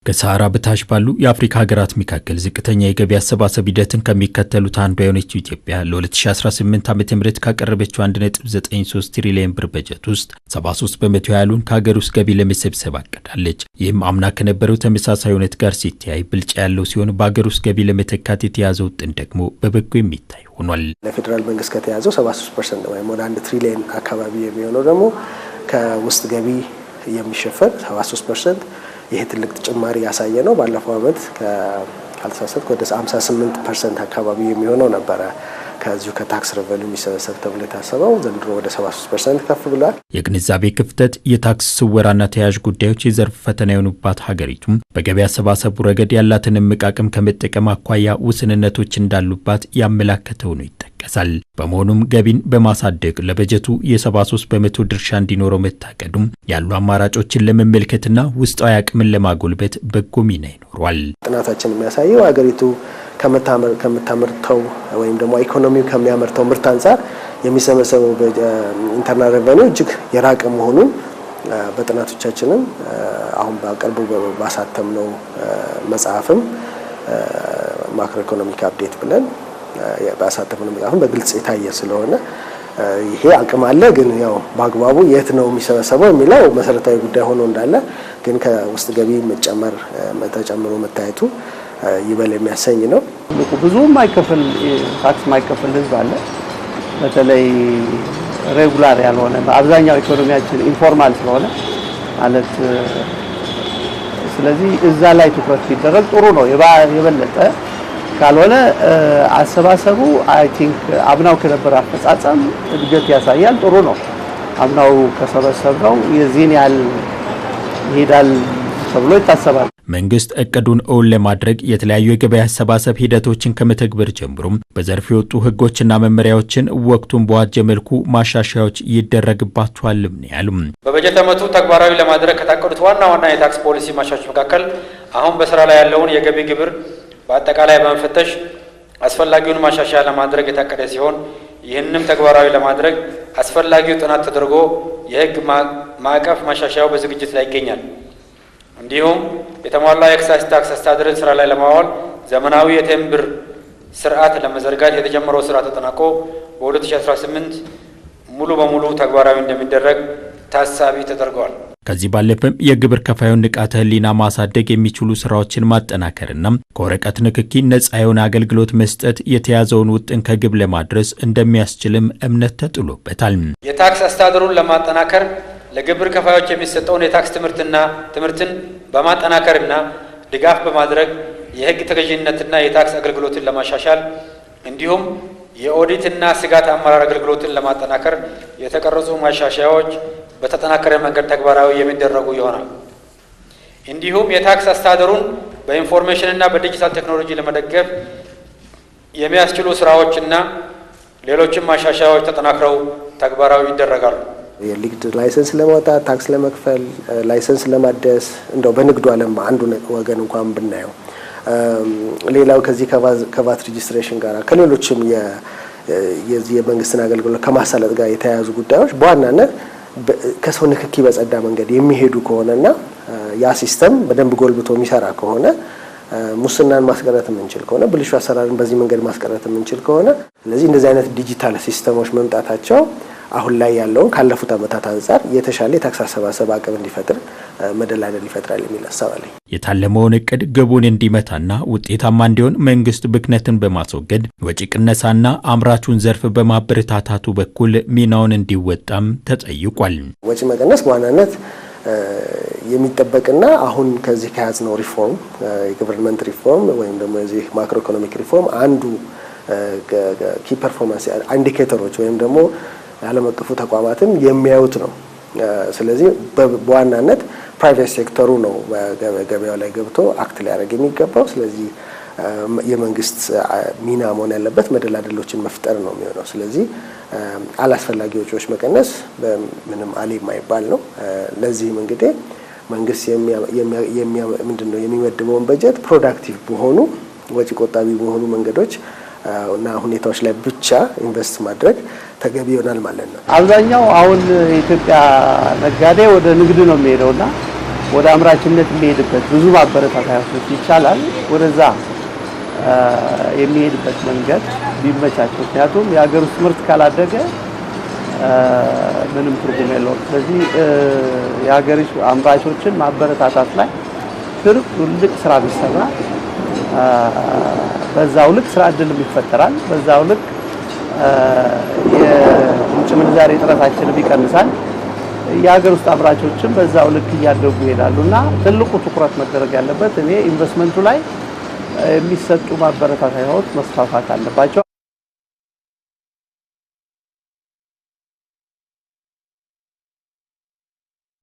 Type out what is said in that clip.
ከሰሃራ በታች ባሉ የአፍሪካ ሀገራት መካከል ዝቅተኛ የገቢ አሰባሰብ ሂደትን ከሚከተሉት አንዷ የሆነችው ኢትዮጵያ ለ2018 ዓ.ም ካቀረበችው 1.93 ትሪሊዮን ብር በጀት ውስጥ 73 በመቶ ያሉን ከሀገር ውስጥ ገቢ ለመሰብሰብ አቅዳለች። ይህም አምና ከነበረው ተመሳሳይ እውነት ጋር ሲተያይ ብልጫ ያለው ሲሆን በሀገር ውስጥ ገቢ ለመተካት የተያዘው ውጥን ደግሞ በበጎ የሚታይ ሆኗል። ለፌዴራል መንግስት ከተያዘው 73% ወይም ወደ 1 ትሪሊዮን አካባቢ የሚሆነው ደግሞ ከውስጥ ገቢ የሚሸፈን 73%። ይሄ ትልቅ ጭማሪ ያሳየ ነው። ባለፈው አመት ካልተሳሳትኩ ወደ 58% አካባቢ የሚሆነው ነበር ከዚሁ ከታክስ ሬቨኒው የሚሰበሰብ ተብሎ የታሰበው ዘንድሮ ወደ 73% ከፍ ብሏል። የግንዛቤ ክፍተት፣ የታክስ ስወራና ተያያዥ ጉዳዮች የዘርፍ ፈተና የሆኑባት ሀገሪቱም በገቢ አሰባሰቡ ረገድ ያላትን እምቅ አቅም ከመጠቀም አኳያ ውስንነቶች እንዳሉባት ያመላከተው ነው ይጠቀሳል። በመሆኑም ገቢን በማሳደግ ለበጀቱ የ73 በመቶ ድርሻ እንዲኖረው መታቀዱም ያሉ አማራጮችን ለመመልከትና ውስጣዊ አቅምን ለማጎልበት በጎ ሚና ይኖረዋል። ጥናታችን የሚያሳየው ሀገሪቱ ከምታመርተው ወይም ደግሞ ኢኮኖሚው ከሚያመርተው ምርት አንጻር የሚሰበሰበው ኢንተርናል ሬቨኒው እጅግ የራቀ መሆኑን በጥናቶቻችንም አሁን በቅርቡ ባሳተምነው መጽሐፍም ማክሮ ኢኮኖሚክ አፕዴት ብለን ባሳተምነው መጽሐፍም በግልጽ የታየ ስለሆነ ይሄ አቅም አለ፣ ግን ያው በአግባቡ የት ነው የሚሰበሰበው የሚለው መሰረታዊ ጉዳይ ሆኖ እንዳለ ግን ከውስጥ ገቢ ተጨምሮ መታየቱ ይበል የሚያሰኝ ነው። ብዙም ማይከፈል ታክስ ማይከፈል ህዝብ አለ። በተለይ ሬጉላር ያልሆነ በአብዛኛው ኢኮኖሚያችን ኢንፎርማል ስለሆነ ማለት ስለዚህ እዛ ላይ ትኩረት ቢደረግ ጥሩ ነው። የበለጠ ካልሆነ አሰባሰቡ አይ ቲንክ አምናው ከነበረ አፈጻጸም እድገት ያሳያል። ጥሩ ነው። አምናው ከሰበሰብነው የዚህን ያህል ይሄዳል ተብሎ ይታሰባል። መንግስት እቅዱን እውን ለማድረግ የተለያዩ የገበያ አሰባሰብ ሂደቶችን ከመተግበር ጀምሮም በዘርፍ የወጡ ህጎችና መመሪያዎችን ወቅቱን በዋጀ መልኩ ማሻሻያዎች ይደረግባቸዋልም ነው ያሉም። በበጀት ዓመቱ ተግባራዊ ለማድረግ ከታቀዱት ዋና የታክስ ፖሊሲ ማሻሻያዎች መካከል አሁን በስራ ላይ ያለውን የገቢ ግብር በአጠቃላይ በመፈተሽ አስፈላጊውን ማሻሻያ ለማድረግ የታቀደ ሲሆን ይህንንም ተግባራዊ ለማድረግ አስፈላጊው ጥናት ተደርጎ የህግ ማዕቀፍ ማሻሻያው በዝግጅት ላይ ይገኛል። እንዲሁም የተሟላ የኤክሳይዝ ታክስ አስተዳደርን ስራ ላይ ለማዋል ዘመናዊ የቴምብር ስርዓት ለመዘርጋት የተጀመረው ስራ ተጠናቆ በ2018 ሙሉ በሙሉ ተግባራዊ እንደሚደረግ ታሳቢ ተደርጓል። ከዚህ ባለፈም የግብር ከፋዩን ንቃተ ህሊና ማሳደግ የሚችሉ ስራዎችን ማጠናከርና ከወረቀት ንክኪ ነጻ የሆነ አገልግሎት መስጠት የተያዘውን ውጥን ከግብ ለማድረስ እንደሚያስችልም እምነት ተጥሎበታል። የታክስ አስተዳደሩን ለማጠናከር ለግብር ከፋዮች የሚሰጠውን የታክስ ትምህርትን በማጠናከርና ድጋፍ በማድረግ የህግ ተገዥነትና የታክስ አገልግሎትን ለማሻሻል እንዲሁም የኦዲትና ስጋት አመራር አገልግሎትን ለማጠናከር የተቀረጹ ማሻሻያዎች በተጠናከረ መንገድ ተግባራዊ የሚደረጉ ይሆናል። እንዲሁም የታክስ አስተዳደሩን በኢንፎርሜሽንና በዲጂታል ቴክኖሎጂ ለመደገፍ የሚያስችሉ ስራዎችና ሌሎችም ማሻሻያዎች ተጠናክረው ተግባራዊ ይደረጋሉ። የንግድ ላይሰንስ ለማውጣት፣ ታክስ ለመክፈል፣ ላይሰንስ ለማደስ እንደው በንግዱ ዓለም አንዱ ወገን እንኳን ብናየው ሌላው ከዚህ ከቫት ሬጅስትሬሽን ጋር ከሌሎችም የዚህ የመንግስትን አገልግሎት ከማሳለጥ ጋር የተያያዙ ጉዳዮች በዋናነት ከሰው ንክኪ በጸዳ መንገድ የሚሄዱ ከሆነና ያ ሲስተም በደንብ ጎልብቶ የሚሰራ ከሆነ ሙስናን ማስቀረት የምንችል ከሆነ ብልሹ አሰራርን በዚህ መንገድ ማስቀረት የምንችል ከሆነ ስለዚህ እንደዚህ አይነት ዲጂታል ሲስተሞች መምጣታቸው አሁን ላይ ያለውን ካለፉት ዓመታት አንፃር የተሻለ የታክስ አሰባሰብ አቅም እንዲፈጥር መደላደል ይፈጥራል የሚል ሐሳብ አለኝ። የታለመውን እቅድ ግቡን እንዲመታና ውጤታማ እንዲሆን መንግስት ብክነትን በማስወገድ ወጪ ቅነሳና አምራቹን ዘርፍ በማበረታታቱ በኩል ሚናውን እንዲወጣም ተጠይቋል። ወጪ መቀነስ በዋናነት የሚጠበቅና አሁን ከዚህ ከያዝነው ሪፎርም የገቨርንመንት ሪፎርም ወይም ደግሞ የዚህ ማክሮ ኢኮኖሚክ ሪፎርም አንዱ ኪ ፐርፎርማንስ ኢንዲኬተሮች ወይም ደግሞ ዓለም አቀፉ ተቋማትም የሚያዩት ነው። ስለዚህ በዋናነት ፕራይቬት ሴክተሩ ነው ገበያው ላይ ገብቶ አክት ሊያደርግ የሚገባው። ስለዚህ የመንግስት ሚና መሆን ያለበት መደላደሎችን መፍጠር ነው የሚሆነው። ስለዚህ አላስፈላጊ ወጪዎች መቀነስ ምንም አለ የማይባል ነው። ለዚህም እንግዲህ መንግስት ምንድነው የሚመድበውን በጀት ፕሮዳክቲቭ በሆኑ ወጪ ቆጣቢ በሆኑ መንገዶች እና ሁኔታዎች ላይ ብቻ ኢንቨስት ማድረግ ተገቢ ይሆናል ማለት ነው። አብዛኛው አሁን የኢትዮጵያ ነጋዴ ወደ ንግድ ነው የሚሄደውና ወደ አምራችነት የሚሄድበት ብዙ ማበረታታቶች ይቻላል። ወደዛ የሚሄድበት መንገድ ቢመቻች። ምክንያቱም የሀገር ውስጥ ምርት ካላደገ ምንም ትርጉም የለውም። ስለዚህ የሀገር ውስጥ አምራቾችን ማበረታታት ላይ ትልቅ ስራ ቢሰራ በዛው ልክ ስራ እድል ይፈጠራል። በዛው ልክ የውጭ ምንዛሬ እጥረታችንን ይቀንሳል። የሀገር ውስጥ አምራቾችን በዛው ልክ እያደጉ ይሄዳሉና ትልቁ ትኩረት መደረግ ያለበት እኔ ኢንቨስትመንቱ ላይ የሚሰጡ ማበረታቻዎች መስፋፋት አለባቸው።